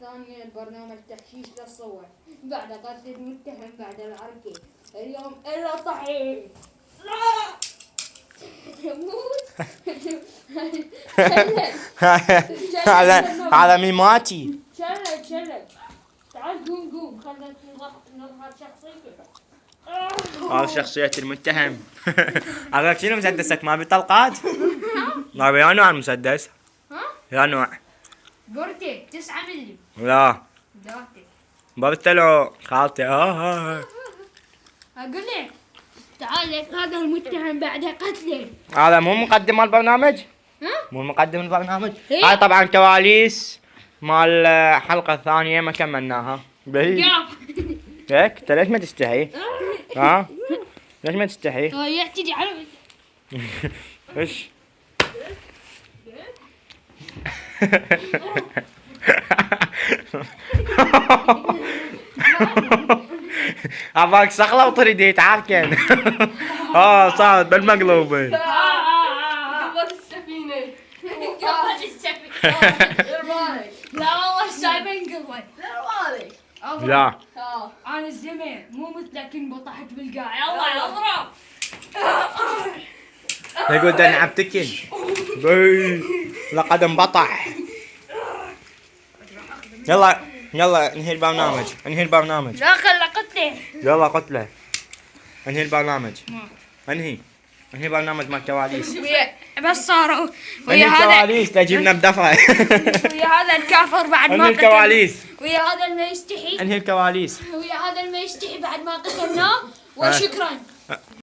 الثانية البرنامج تحشيش للصور بعد قتل المتهم بعد العركة اليوم إلا طحين لا يموت على ميماتي. شلل تعال قوم خلنا نظهر شخصيتك. هذا شخصية المتهم. أقولك شنو مسدسك ما بطلقات؟ ما يا نوع المسدس؟ ها؟ يا نوع؟ بورتي 9 ملي لا دواتي. برتلو خالتي. أقول لك تعال لك هذا المتهم بعد قتله. هذا مو مقدم البرنامج؟ ها؟ مو مقدم البرنامج؟ إيه؟ هاي طبعا كواليس مال الحلقة الثانية ما كملناها. بهي هيك انت ليش ما تستحي؟ ها؟ ليش ما تستحي؟ يعتدي على ايش؟ عبالك شغلة وطريد يتعاركن. صارت بالمقلوبة. قبل السفينة. لا والله شايفين قبل. لا أنا الزمن مو مثلك انبطحت بالقاع. يلا اضرب. يقول ده نلعب تكن. بي لقد انبطح. يلا انهي البرنامج. لا خلى قتله. يلا قتله. انهي البرنامج. انهي برنامج مال كواليس. بس صاروا انهي الكواليس تجيبنا بدفعة. ويا هذا الكافر بعد ما انهي قتل. الكواليس. ويا هذا اللي يستحي. انهي الكواليس. ويا هذا اللي يستحي بعد ما قتلناه. وشكرا.